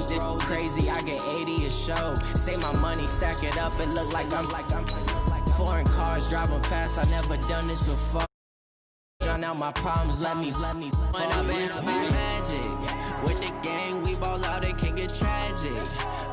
bros, it's crazy, I get 80 a show. Save my money, stack it up, it look like I'm foreign cars, driving fast, I never done this before. Drown out my problems, let me When I've been magic. With the gang, we ball out, it can get tragic.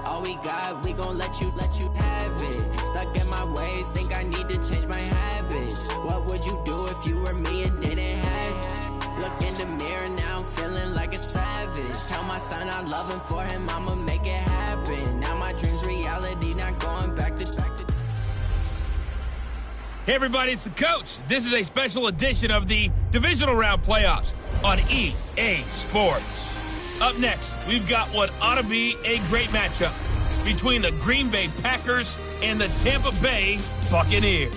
All we got, we gon' let you have it. Stuck in my ways, think I need to change my habits. What would you do if you were me and didn't have it? Look in the mirror now, I'm feeling like a savage. Tell my son I love him, for him I'ma make it happen. Now my dream's reality, not going back to. Hey everybody, it's the coach. This is a special edition of the Divisional Round Playoffs on EA Sports. Up next, we've got what ought to be a great matchup between the Green Bay Packers and the Tampa Bay Buccaneers.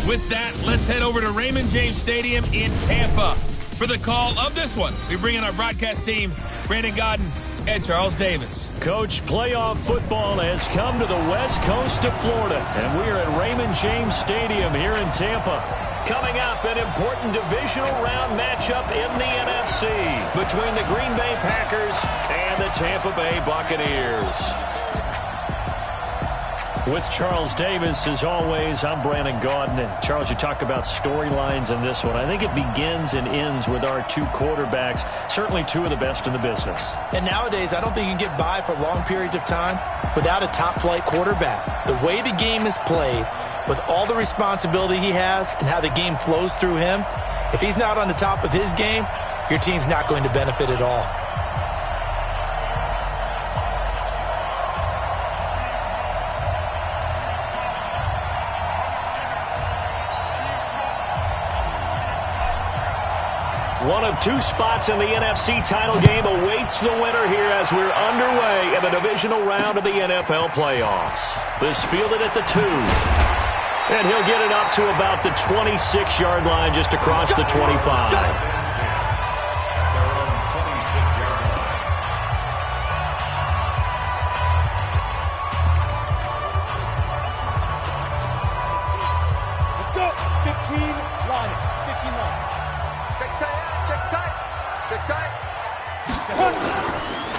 With that, let's head over to Raymond James Stadium in Tampa for the call of this one. We bring in our broadcast team, Brandon Godden and Charles Davis. Coach, playoff football has come to the west coast of Florida, and we are at Raymond James Stadium here in Tampa. Coming up, an important divisional round matchup in the NFC between the Green Bay Packers and the Tampa Bay Buccaneers. With Charles Davis, as always, I'm Brandon Gaudin. And Charles, you talk about storylines in this one. I think it begins and ends with our two quarterbacks, certainly two of the best in the business. And nowadays, I don't think you can get by for long periods of time without a top-flight quarterback. The way the game is played, with all the responsibility he has and how the game flows through him, if he's not on the top of his game, your team's not going to benefit at all. One of two spots in the NFC title game awaits the winner here as we're underway in the divisional round of the NFL playoffs. This fielded at the 2. And he'll get it up to about the 26-yard line just across the 25.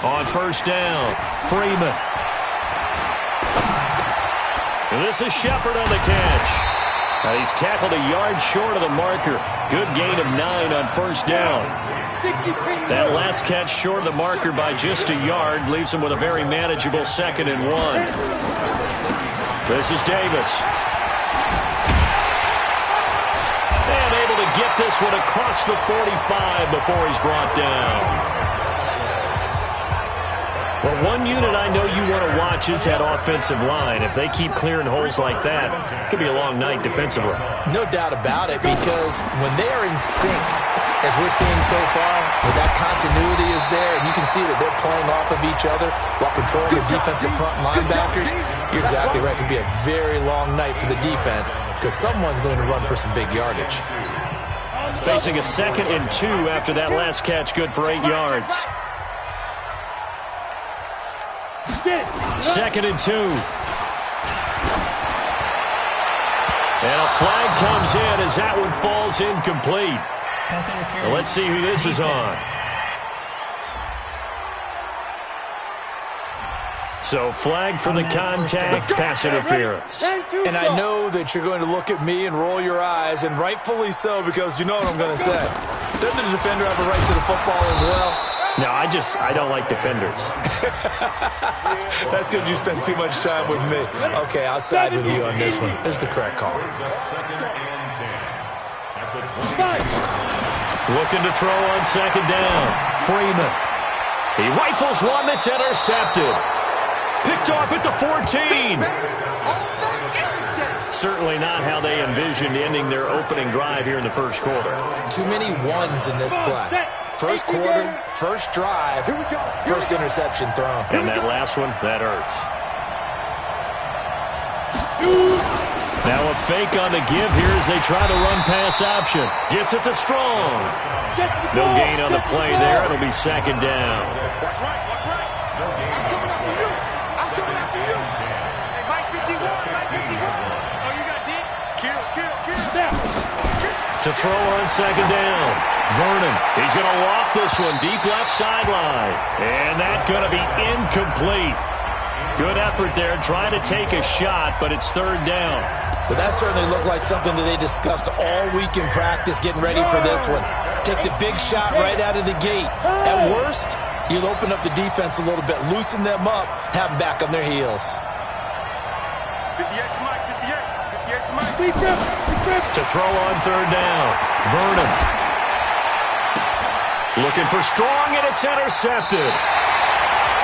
On first down, Freeman. And this is Shepard on the catch. He's tackled a yard short of the marker. Good gain of 9 on first down. That last catch short of the marker by just a yard leaves him with a very manageable 2nd and 1. This is Davis. And able to get this one across the 45 before he's brought down. Well, one unit I know you want to watch is that offensive line. If they keep clearing holes like that, it could be a long night defensively. No doubt about it, because when they are in sync, as we're seeing so far, when that continuity is there, and you can see that they're playing off of each other while controlling the defensive front linebackers, you're exactly right. It could be a very long night for the defense because someone's going to run for some big yardage. Facing a 2nd and 2 after that last catch, good for 8 yards. 2nd and 2. And a flag comes in as that one falls incomplete. Well, let's see who this is on. So flag for the contact, pass interference. And I know that you're going to look at me and roll your eyes, and rightfully so, because you know what I'm going to say. Doesn't the defender have a right to the football as well? No, I don't like defenders. That's because you spend too much time with me. Okay, I'll side with you on this one. This is the correct call. Looking to throw on 2nd down. Freeman. He rifles one that's intercepted. Picked off at the 14. Certainly not how they envisioned ending their opening drive here in the first quarter. Too many ones in this play. First quarter, first drive, first interception thrown. And that last one, that hurts. Now a fake on the give here as they try to run pass option. Gets it to Strong. No gain on the play there. It'll be 2nd down. Watch right, watch right. I'm coming after you. I'm coming after you. Hey, Mike 51, Mike 51. Oh, you got D? Kill. To throw on second down. Vernon, he's going to loft this one deep left sideline. And that's going to be incomplete. Good effort there trying to take a shot, but it's third down. But that certainly looked like something that they discussed all week in practice getting ready for this one. Take the big shot right out of the gate. At worst, you'll open up the defense a little bit, loosen them up, have them back on their heels. 58 to Mike, 58 to Mike. To throw on third down. Vernon. Looking for strong, and it's intercepted.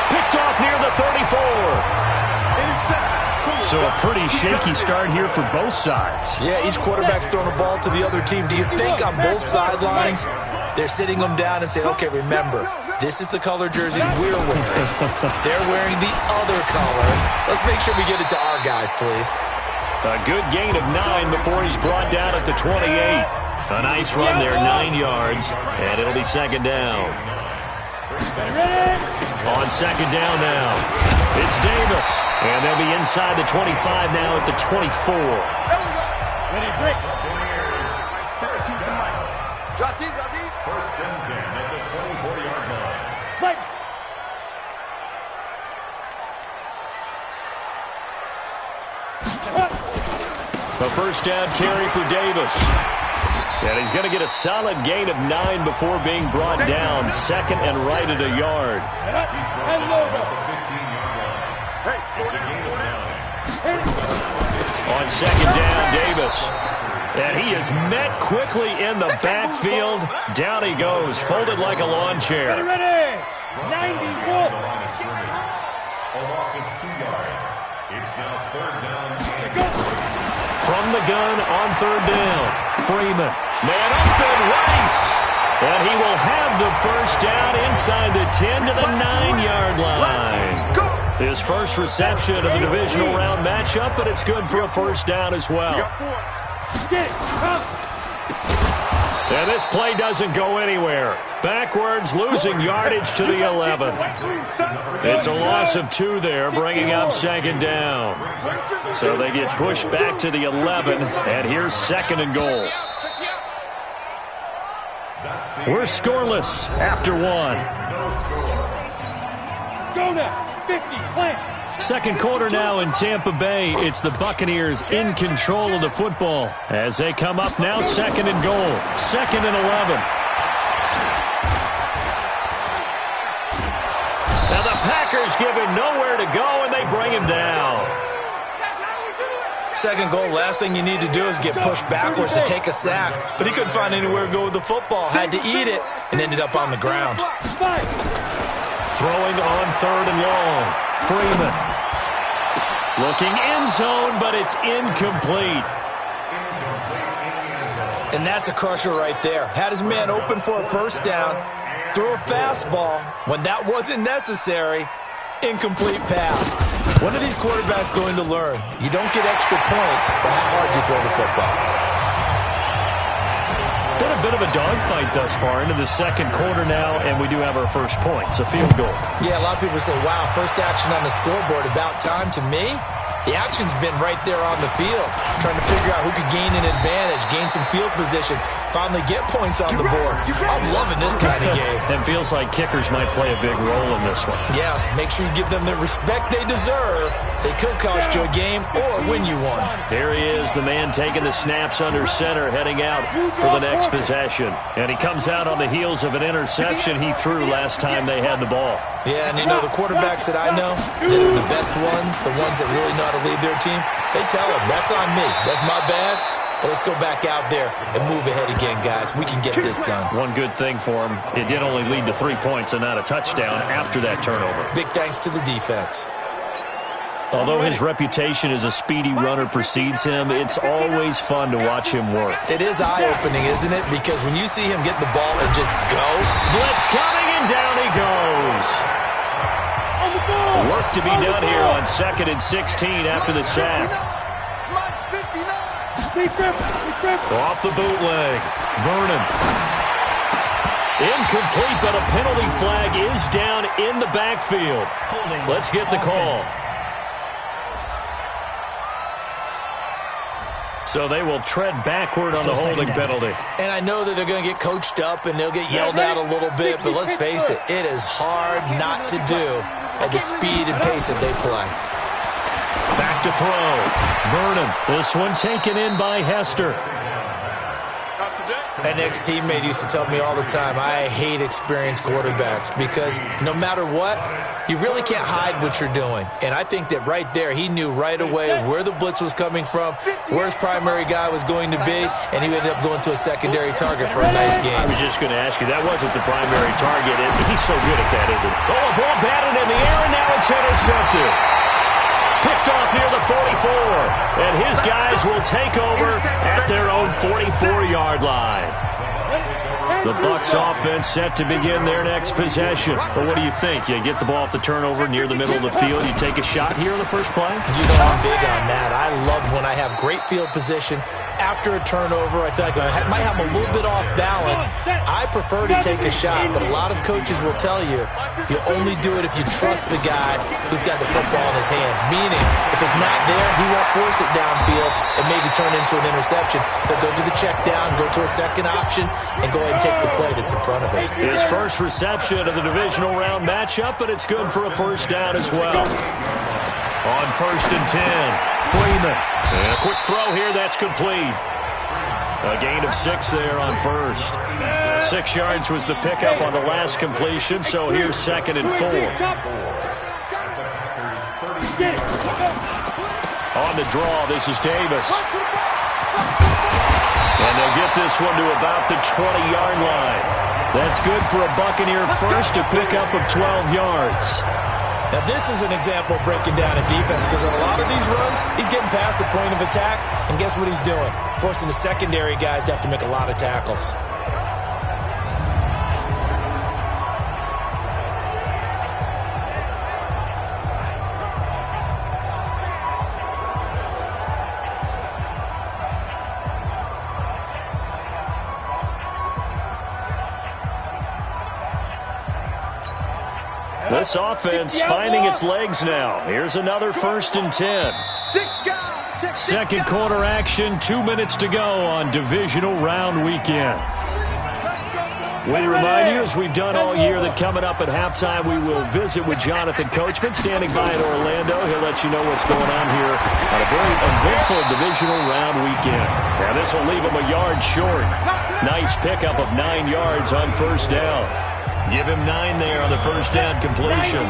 Picked off near the 34. So a pretty shaky start here for both sides. Yeah, each quarterback's throwing a ball to the other team. Do you think on both sidelines they're sitting them down and saying, okay, remember, this is the color jersey we're wearing. They're wearing the other color. Let's make sure we get it to our guys, please. A good gain of 9 before he's brought down at the 28. A nice run there, 9 yards, and it'll be second down. On second down now, it's Davis, and they'll be inside the 25 now at the 24. Ready, break. Drop deep. First and 10 at the 24-yard line. Break. A first down carry for Davis. And he's going to get a solid gain of 9 before being brought down. Second and right at a yard. On second down, Davis. And he is met quickly in the backfield. Down he goes, folded like a lawn chair. Ready. 91. A loss of 2 yards. It's now third down. From the gun on third down, Freeman. Man open, Rice. And he will have the first down inside the 10 to the 9-yard line. His first reception of the divisional round matchup, but it's good for a first down as well. And this play doesn't go anywhere. Backwards, losing yardage to the 11. It's a loss of 2 there, bringing up second down. So they get pushed back to the 11, and here's second and goal. We're scoreless after 1. Go now. 50, plant. Second quarter now in Tampa Bay. It's the Buccaneers in control of the football as they come up now second and goal. Second and 11. Now the Packers give him nowhere to go, and they bring him down. Second goal, last thing you need to do is get pushed backwards to take a sack. But he couldn't find anywhere to go with the football. Had to eat it and ended up on the ground. Throwing on third and long. Freeman. Looking end zone, but it's incomplete. And that's a crusher right there. Had his man open for a first down. Threw a fastball when that wasn't necessary. Incomplete pass. When are these quarterbacks going to learn? You don't get extra points for how hard you throw the football. Been a bit of a dogfight thus far into the second quarter now, and we do have our first points, a field goal. Yeah, a lot of people say, wow, first action on the scoreboard, about time. To me, the action's been right there on the field, trying to figure out who could gain an advantage, gain some field position, finally get points on the board. I'm loving this kind of game. It feels like kickers might play a big role in this one. Yes, make sure you give them the respect they deserve. They could cost you a game or win you one. Here he is, the man taking the snaps under center, heading out for the next possession. And he comes out on the heels of an interception he threw last time they had the ball. Yeah, and you know, the quarterbacks that I know, that are the best ones, the ones that really know how to lead their team, they tell them, that's on me. That's my bad. But let's go back out there and move ahead again, guys. We can get this done. One good thing for him, it did only lead to 3 points and not a touchdown after that turnover. Big thanks to the defense. Although his reputation as a speedy runner precedes him, it's always fun to watch him work. It is eye-opening, isn't it? Because when you see him get the ball and just go. Blitz coming, and down he goes. Work to be done here on 2nd and 16 after the sack. Off the bootleg. Vernon. Incomplete, but a penalty flag is down in the backfield. Let's get the call. So they will tread backward on the holding penalty. And I know that they're going to get coached up and they'll get yelled at a little bit, but let's face it, it is hard not to do at the speed and pace that they play. Back to throw. Vernon. This one taken in by Hester. An ex-teammate used to tell me all the time, I hate experienced quarterbacks because no matter what, you really can't hide what you're doing. And I think that right there, he knew right away where the blitz was coming from, where his primary guy was going to be, and he ended up going to a secondary target for a nice game. I was just going to ask you, that wasn't the primary target. He's so good at that, isn't he? Oh, a ball batted in the air, and now it's intercepted. Picked off near the 44, and his guys will take over at their own 44-yard line. The Bucs offense set to begin their next possession. But what do you think? You get the ball off the turnover near the middle of the field, you take a shot here in the first play? You know I'm big on that. I love when I have great field position after a turnover. I feel like I might have a little bit off balance. I prefer to take a shot, but a lot of coaches will tell you you only do it if you trust the guy who's got the football in his hands. Meaning, if it's not there, he won't force it downfield and maybe turn into an interception. He'll go to the check down, go to a second option, and go ahead and take the play that's in front of him. His first reception of the divisional round matchup, but it's good for a first down as well. On 1st and 10, Freeman. And a quick throw here, that's complete. A gain of 6 there on first. 6 yards was the pickup on the last completion, so here's 2nd and 4. On the draw, this is Davis. And they'll get this one to about the 20-yard line. That's good for a Buccaneer first, a pickup of 12 yards. Now, this is an example of breaking down a defense because on a lot of these runs, he's getting past the point of attack, and guess what he's doing? Forcing the secondary guys to have to make a lot of tackles. This offense finding its legs now. Here's another 1st and 10. Second quarter action, 2 minutes to go on divisional round weekend. We remind you, as we've done all year, that coming up at halftime, we will visit with Jonathan Coachman, standing by in Orlando. He'll let you know what's going on here on a very eventful divisional round weekend. Now, this will leave him a yard short. Nice pickup of 9 yards on first down. Give him 9 there on the first down completion.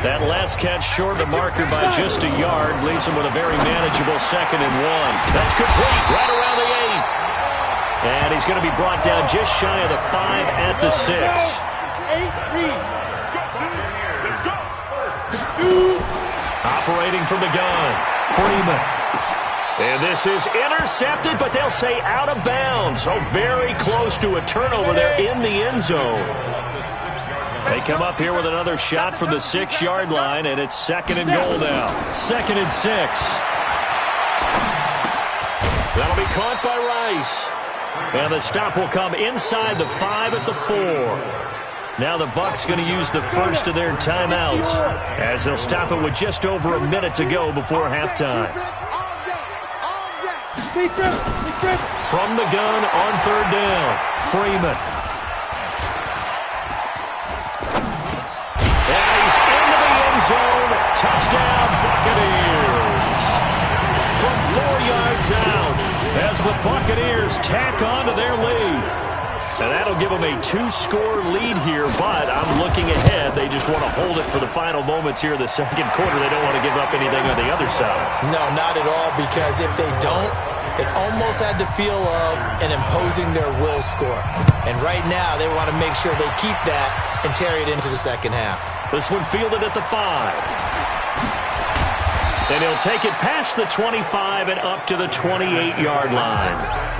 That last catch short of the marker by just a yard leaves him with a very manageable 2nd and 1. That's complete right around the 8. And he's going to be brought down just shy of the 5 at the 6. Operating from the gun, Freeman. And this is intercepted, but they'll say out of bounds. So very close to a turnover there in the end zone. They come up here with another shot from the 6-yard line, and it's 2nd and goal now. 2nd and 6. That'll be caught by Rice. And the stop will come inside the 5 at the 4. Now the Bucs going to use the first of their timeouts as they'll stop it with just over a minute to go before halftime. From the gun on 3rd down, Freeman. Zone, touchdown Buccaneers. From 4 yards out as the Buccaneers tack on to their lead. And that'll give them a 2-score lead here, but I'm looking ahead. They just want to hold it for the final moments here in the second quarter. They don't want to give up anything on the other side. No, not at all, because if they don't, it almost had the feel of an imposing their will score. And right now, they want to make sure they keep that and carry it into the second half. This one fielded at the 5. And he'll take it past the 25 and up to the 28-yard line.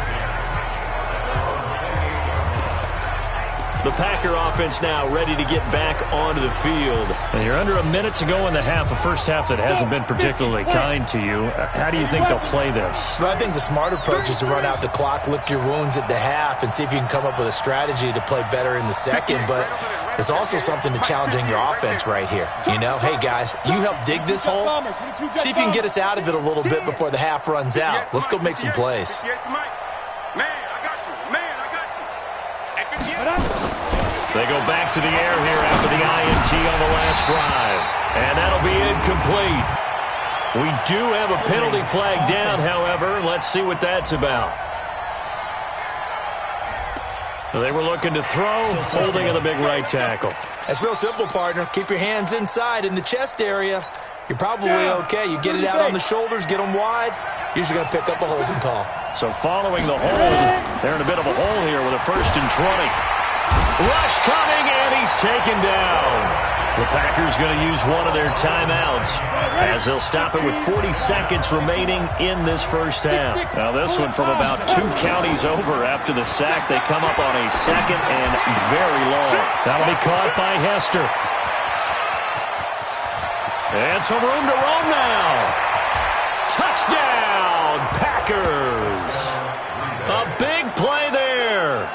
The Packer offense now ready to get back onto the field. And you're under a minute to go in the half, a first half that hasn't been particularly kind to you. How do you think they'll play this? Well, I think the smart approach is to run out the clock, lick your wounds at the half, and see if you can come up with a strategy to play better in the second. But There's also something to challenging your offense right here. You know, hey, guys, you help dig this hole. See if you can get us out of it a little bit before the half runs out. Let's go make some plays. They go back to the air here after the INT on the last drive. And that'll be incomplete. We do have a penalty flag down, however. Let's see what that's about. They were looking to throw, holding in the big right tackle. That's real simple, partner. Keep your hands inside in the chest area. You're probably okay. You get it out on the shoulders, get them wide. Usually going to pick up a holding call. So following the hold, they're in a bit of a hole here with a 1st and 20. Rush coming, and he's taken down. The Packers going to use one of their timeouts as they'll stop it with 40 seconds remaining in this first half. Now this one from about 2 counties over after the sack. They come up on a 2nd and very long. That'll be caught by Hester. And some room to roam now. Touchdown, Packers. A big play there.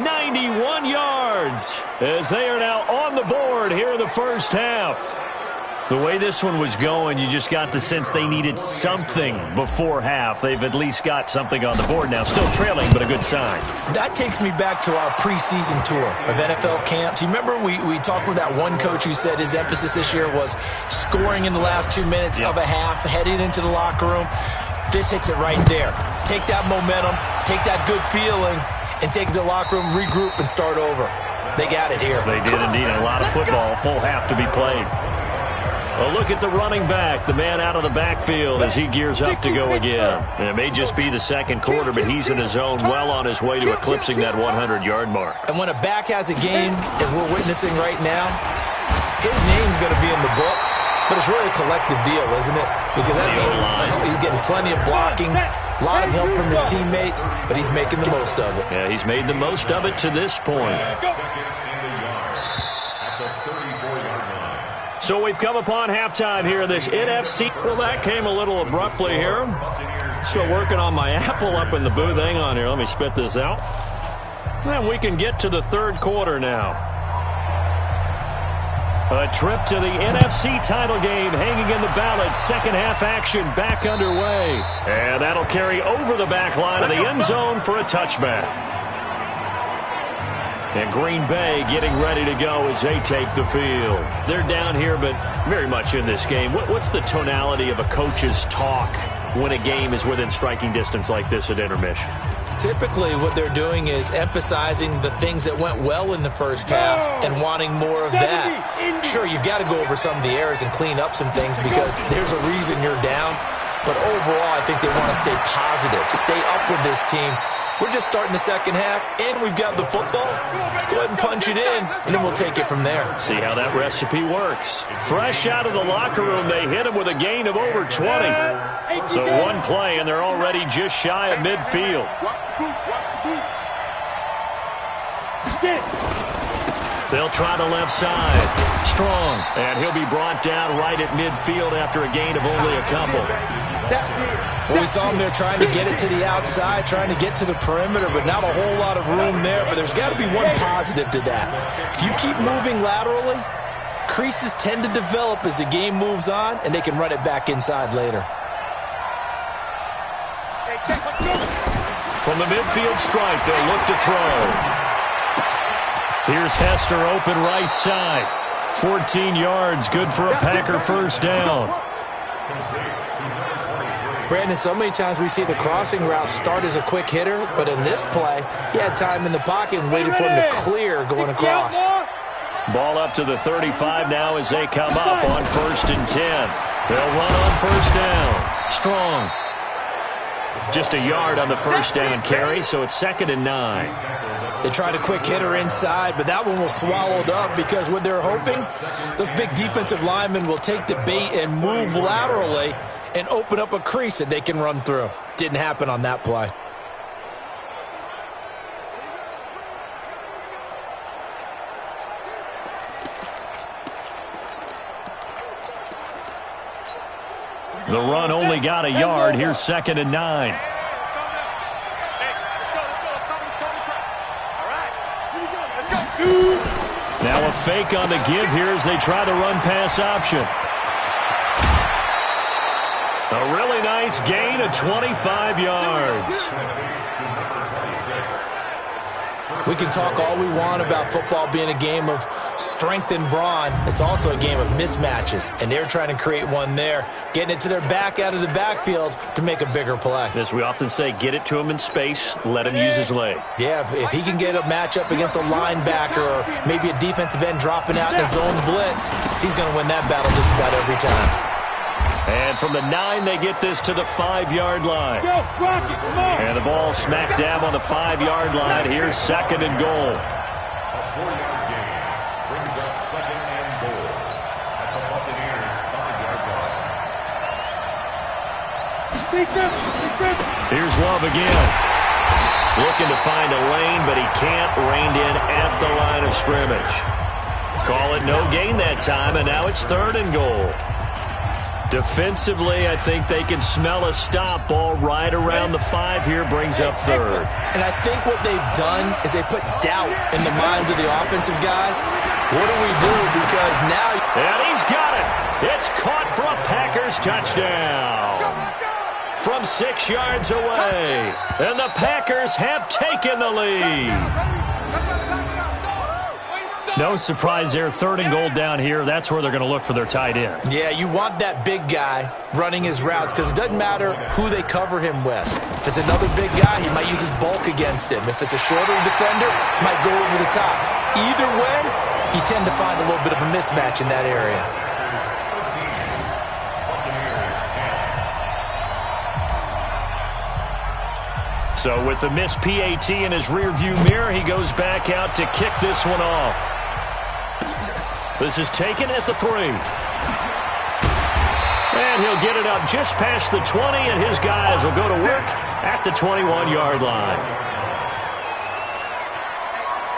91 yards as they are now on the board here in the first half. The way this one was going, you just got the sense they needed something before half. They've at least got something on the board now. Still trailing, but a good sign. That takes me back to our preseason tour of NFL camps. You remember we talked with that one coach who said his emphasis this year was scoring in the last 2 minutes of a half, heading into the locker room. This hits it right there. Take that momentum, take that good feeling, and take it to the locker room, regroup, and start over. They got it here. They did indeed. A lot of football, full half to be played. Well, look at the running back, the man out of the backfield as he gears up to go again. And it may just be the second quarter, but he's in his zone, well on his way to eclipsing that 100-yard mark. And when a back has a game, as we're witnessing right now, his name's going to be in the books, but it's really a collective deal, isn't it? Because that means he's getting plenty of blocking, a lot of help from his teammates, but he's making the most of it. Yeah, he's made the most of it to this point. So we've come upon halftime here in this NFC. Well, that came a little abruptly here. Still working on my apple up in the booth. Hang on here. Let me spit this out. And we can get to the third quarter now. A trip to the NFC title game hanging in the balance. Second half action back underway. And that'll carry over the back line of the end zone for a touchback. And Green Bay getting ready to go as they take the field. They're down here, but very much in this game. What's the tonality of a coach's talk when a game is within striking distance like this at intermission? Typically, what they're doing is emphasizing the things that went well in the first half and wanting more of that. Sure, you've got to go over some of the errors and clean up some things because there's a reason you're down. But overall, I think they want to stay positive, stay up with this team. We're just starting the second half, and we've got the football. Let's go ahead and punch it in, and then we'll take it from there. See how that recipe works. Fresh out of the locker room, they hit him with a gain of over 20. So one play, and they're already just shy of midfield. They'll try the left side. Strong. And he'll be brought down right at midfield after a gain of only a couple. Well, we saw him there trying to get it to the outside, trying to get to the perimeter, but not a whole lot of room there. But there's got to be one positive to that. If you keep moving laterally, creases tend to develop as the game moves on, and they can run it back inside later. From the midfield strike, they'll look to throw. Here's Hester open right side. 14 yards, good for a Packer first down. Brandon, so many times we see the crossing route start as a quick hitter, but in this play, he had time in the pocket and waited for him to clear going across. Ball up to the 35 now as they come up on 1st and 10. They'll run on first down. Strong. Just a yard on the first down carry, so it's 2nd and 9. They tried a quick hitter inside, but that one was swallowed up because what they're hoping, those big defensive linemen will take the bait and move laterally and open up a crease that they can run through. Didn't happen on that play. The run only got a yard. Here's 2nd and 9. Now a fake on the give here as they try the run-pass option. A really nice gain of 25 yards. We can talk all we want about football being a game of strength and brawn. It's also a game of mismatches, and they're trying to create one there, getting it to their back out of the backfield to make a bigger play. As we often say, get it to him in space, let him use his leg. Yeah, if he can get a matchup against a linebacker or maybe a defensive end dropping out in a zone blitz, he's going to win that battle just about every time. And from the 9, they get this to the 5-yard line. And the ball smack dab on the 5-yard line. Here's 2nd and goal. A 4-yard gain brings up 2nd and goal at the Buccaneers' 5-yard line. Here's Love again. Looking to find a lane, but he can't. Reined in at the line of scrimmage. Call it no gain that time, and now it's 3rd and goal. Defensively, I think they can smell a stop. Ball right around the 5 here, brings up 3rd. And I think what they've done is they put doubt in the minds of the offensive guys. What do we do? Because now... And he's got it. It's caught for a Packers touchdown. From 6 yards away. And the Packers have taken the lead. No surprise there. 3rd and goal down here. That's where they're going to look for their tight end. Yeah, you want that big guy running his routes because it doesn't matter who they cover him with. If it's another big guy, he might use his bulk against him. If it's a shorter defender, he might go over the top. Either way, you tend to find a little bit of a mismatch in that area. So with the missed PAT in his rearview mirror, he goes back out to kick this one off. This is taken at the 3. And he'll get it up just past the 20, and his guys will go to work at the 21-yard line.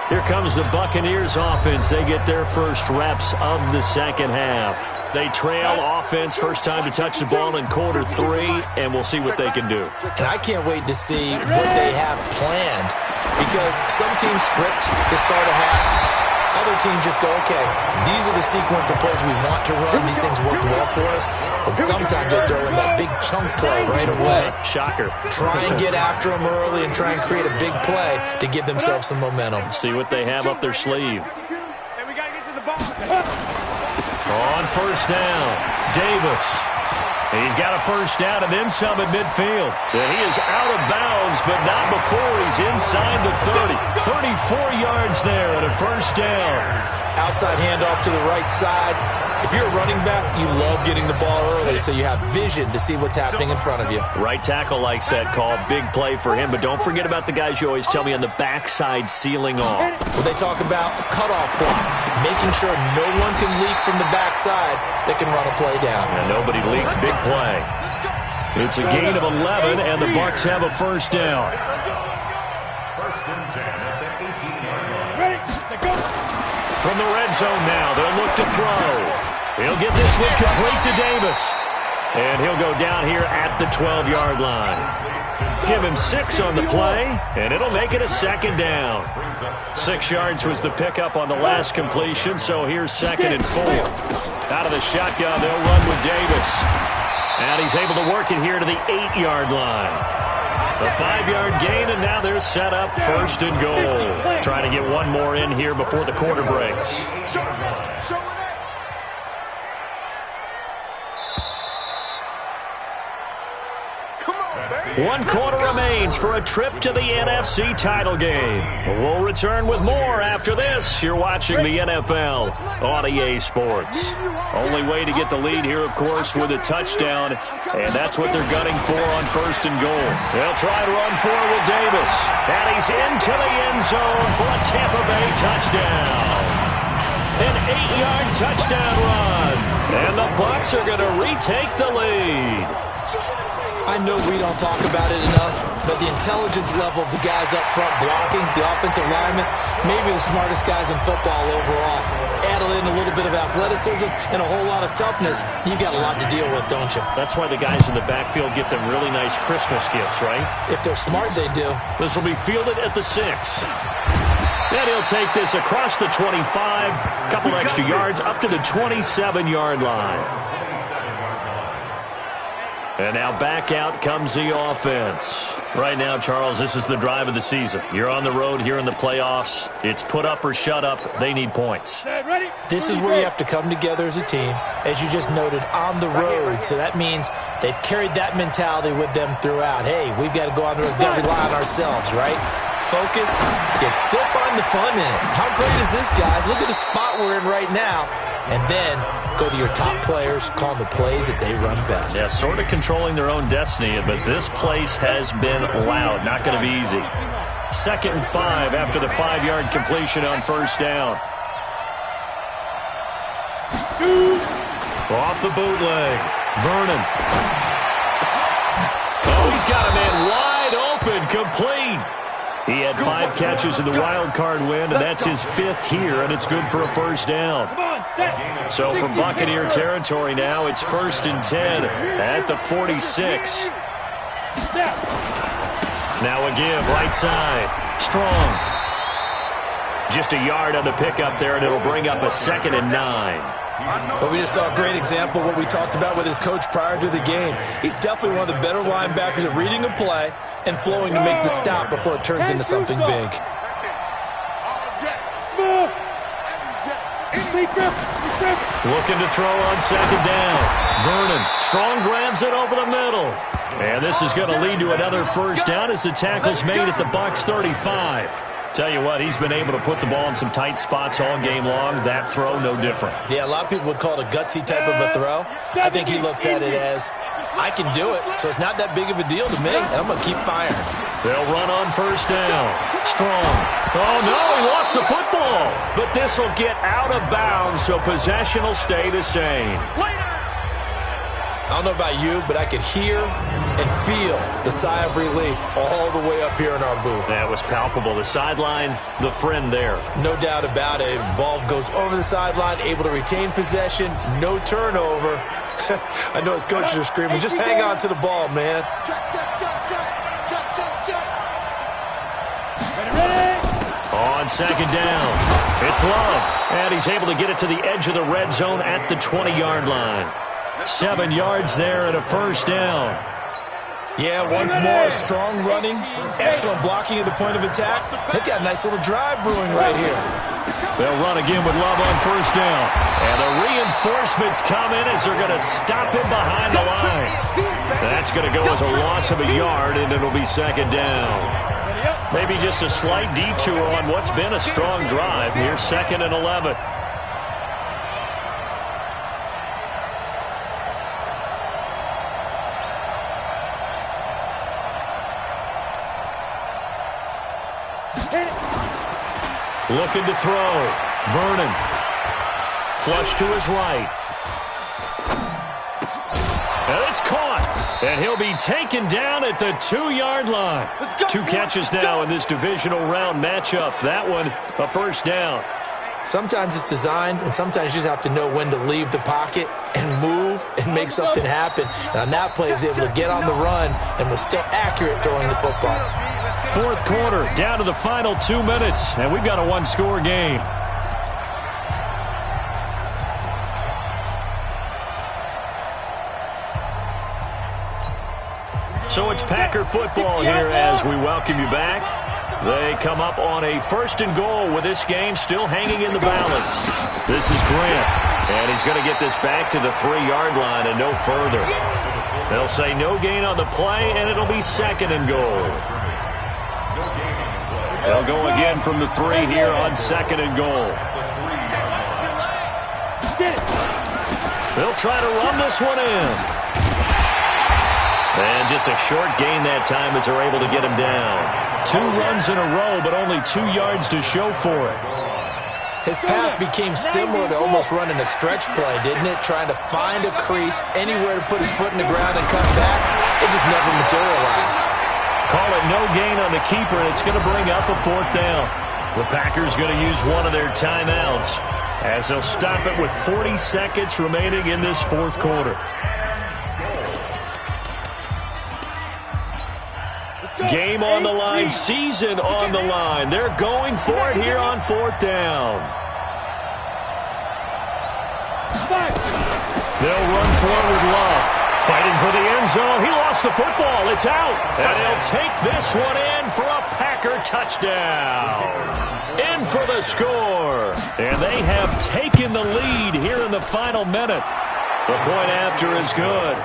Here comes the Buccaneers offense. They get their first reps of the second half. They trail offense, first time to touch the ball in quarter 3, and we'll see what they can do. And I can't wait to see what they have planned because some teams script to start a half. Other teams just go, okay, these are the sequence of plays we want to run. These things worked well for us. And sometimes they throw in that big chunk play right away. Shocker. Try and get after them early and try and create a big play to give themselves some momentum. See what they have up their sleeve. Hey, we got to get to the ball. On first down, Davis. He's got a first down and then some at midfield. And he is out of bounds, but not before he's inside the 30. 34 yards there and a first down. Outside handoff to the right side. If you're a running back, you love getting the ball early so you have vision to see what's happening in front of you. Right tackle likes that call. Big play for him, but don't forget about the guys you always tell me on the backside sealing off. Well, they talk about cutoff blocks, making sure no one can leak from the backside that can run a play down. And nobody leaked. Big play. It's a gain of 11, and the Bucs have a first down. First and 10 at the 18-yard line. From the red zone now, they'll look to throw. He'll get this one complete to Davis. And he'll go down here at the 12-yard line. Give him 6 on the play, and it'll make it a second down. 6 yards was the pickup on the last completion, so here's 2nd and 4. Out of the shotgun, they'll run with Davis. And he's able to work it here to the 8-yard line. A 5-yard gain, and now they're set up 1st and goal. Trying to get one more in here before the quarter breaks. One quarter remains for a trip to the NFC title game. We'll return with more after this. You're watching the NFL on EA Sports. Only way to get the lead here, of course, with a touchdown, and that's what they're gunning for on 1st and goal. They'll try to run for it with Davis, and he's into the end zone for a Tampa Bay touchdown. An 8-yard touchdown run, and the Bucs are going to retake the lead. I know we don't talk about it enough, but the intelligence level of the guys up front blocking, the offensive linemen, maybe the smartest guys in football overall. Add in a little bit of athleticism and a whole lot of toughness, you got a lot to deal with, don't you? That's why the guys in the backfield get them really nice Christmas gifts, right? If they're smart, they do. This will be fielded at the 6. And he'll take this across the 25, a couple extra yards up to the 27-yard line. And now back out comes the offense. Right now, Charles, this is the drive of the season. You're on the road here in the playoffs. It's put up or shut up. They need points. This is where you have to come together as a team, as you just noted, on the road. So that means they've carried that mentality with them throughout. Hey, we've got to go on the road. We've got to rely on ourselves, right? Focus, yet still find the fun in it. How great is this, guys? Look at the spot we're in right now. And then go to your top players, call the plays that they run best. Yeah, sort of controlling their own destiny, but this place has been loud. Not going to be easy. 2nd and 5 after the 5-yard completion on first down. Off the bootleg. Vernon. Oh, he's got a man wide open, complete. He had 5 catches in the wild card win, and that's his 5th here, and it's good for a first down. So from Buccaneer territory now, it's 1st and 10 at the 46. Now a give, right side. Strong. Just a yard on the pickup there, and it'll bring up a 2nd and 9. But we just saw a great example of what we talked about with his coach prior to the game. He's definitely one of the better linebackers at reading a play and flowing to make the stop before it turns into something big. Looking to throw on 2nd down. Vernon, strong grabs it over the middle. And this is going to lead to another first down as the tackle's made at the Bucs 35. Tell you what, he's been able to put the ball in some tight spots all game long. That throw, no different. Yeah, a lot of people would call it a gutsy type of a throw. I think he looks at it as, I can do it, so it's not that big of a deal to me, and I'm going to keep firing. They'll run on first down. Strong. Oh, no, he lost the football. But this will get out of bounds, so possession will stay the same. I don't know about you, but I could hear and feel the sigh of relief all the way up here in our booth. That was palpable. The sideline, the friend there. No doubt about it. Ball goes over the sideline, able to retain possession, no turnover. I know his coaches are screaming, just hang on to the ball, man. On 2nd down, it's Love. And he's able to get it to the edge of the red zone at the 20-yard line. 7 yards there and a first down. Yeah, once more, strong running, excellent blocking at the point of attack. They've got a nice little drive brewing right here. They'll run again with Love on first down. And the reinforcements come in as they're going to stop him behind the line. That's going to go as a loss of a yard, and it'll be 2nd down. Maybe just a slight detour on what's been a strong drive. Here's 2nd and 11. Looking to throw. Vernon. Flush to his right. And it's caught. And he'll be taken down at the 2-yard line. 2 catches now in this divisional round matchup. That one, a first down. Sometimes it's designed, and sometimes you just have to know when to leave the pocket and move and make something happen. And on that play, he was able to get on the run and was still accurate throwing the football. 4th quarter, down to the final 2 minutes, and we've got a 1-score game. So it's Packer football here as we welcome you back. They come up on a 1st and goal with this game still hanging in the balance. This is Grant, and he's going to get this back to the 3-yard line and no further. They'll say no gain on the play, and it'll be 2nd and goal. They'll go again from the 3 here on 2nd and goal. They'll try to run this one in. And just a short gain that time as they're able to get him down. 2 runs in a row, but only 2 yards to show for it. His path became similar to almost running a stretch play, didn't it? Trying to find a crease, anywhere to put his foot in the ground and cut back. It just never materialized. Call it no gain on the keeper, and it's going to bring up a 4th down. The Packers going to use one of their timeouts as they'll stop it with 40 seconds remaining in this 4th quarter. Game on the line, season on the line. They're going for it here on 4th down. They'll run forward Love. Fighting for the end zone. He lost the football. It's out. And he'll take this one in for a Packer touchdown. In for the score. And they have taken the lead here in the final minute. The point after is good.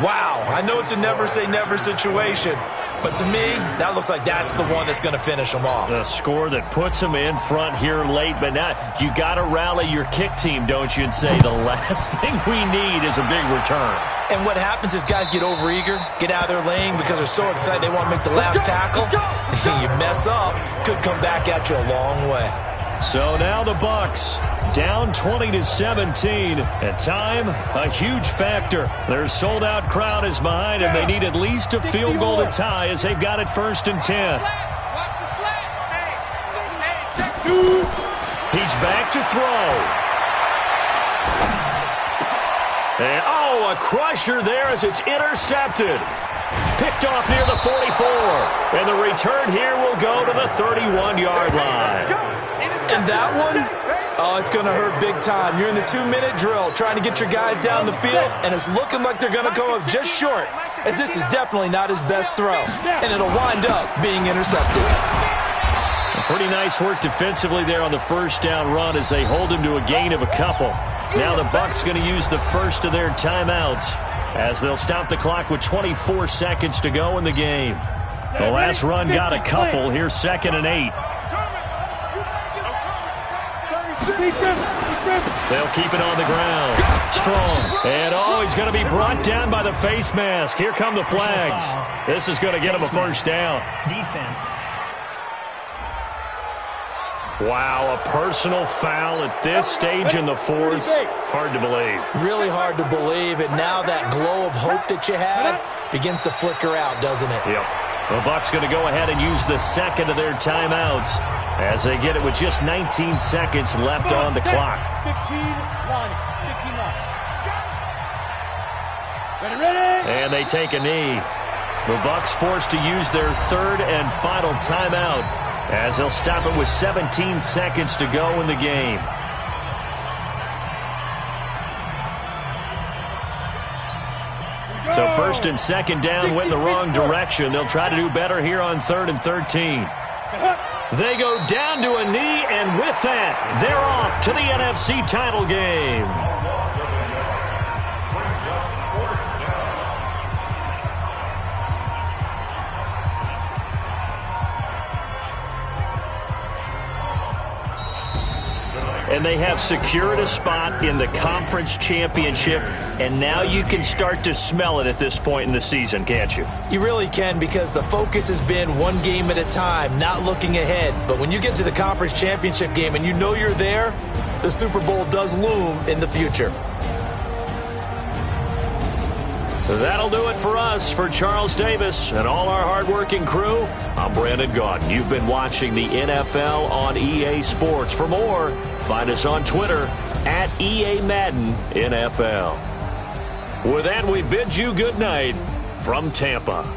Wow, I know it's a never-say-never situation, but to me, that looks like that's the one that's going to finish them off. The score that puts them in front here late, but now you got to rally your kick team, don't you, and say the last thing we need is a big return. And what happens is guys get overeager, get out of their lane because they're so excited they want to make the last tackle. You mess up, could come back at you a long way. So now the Bucs down 20-17. At time, a huge factor. Their sold-out crowd is behind them. They need at least a field goal to tie as they've got it 1st and 10. He's back to throw. And, a crusher there as it's intercepted. Picked off near the 44. And the return here will go to the 31-yard line. And that one, it's going to hurt big time. You're in the 2-minute drill trying to get your guys down the field, and it's looking like they're going to come up just short, as this is definitely not his best throw. And it'll wind up being intercepted. Pretty nice work defensively there on the 1st down run as they hold him to a gain of a couple. Now the Bucs going to use the first of their timeouts as they'll stop the clock with 24 seconds to go in the game. The last run got a couple. Here's 2nd and 8. They'll keep it on the ground. Strong. And, he's going to be brought down by the face mask. Here come the flags. This is going to get him a 1st down. Defense. Wow, a personal foul at this stage in the 4th. Hard to believe. Really hard to believe, and now that glow of hope that you had begins to flicker out, doesn't it? Yep. The Bucs going to go ahead and use the second of their timeouts as they get it with just 19 seconds left on the clock. 15-1. Ready? And they take a knee. The Bucs forced to use their 3rd and final timeout as they'll stop it with 17 seconds to go in the game. So 1st and 2nd down went in the wrong direction. They'll try to do better here on 3rd and 13. They go down to a knee, and with that, they're off to the NFC title game. And they have secured a spot in the conference championship, and now you can start to smell it at this point in the season, can't you? You really can, because the focus has been one game at a time, not looking ahead. But when you get to the conference championship game and you know you're there, the Super Bowl does loom in the future. That'll do it for us. For Charles Davis and all our hardworking crew, I'm Brandon Gaudin. You've been watching the NFL on EA Sports. For more, find us on Twitter at EA Madden NFL. With that, we bid you good night from Tampa.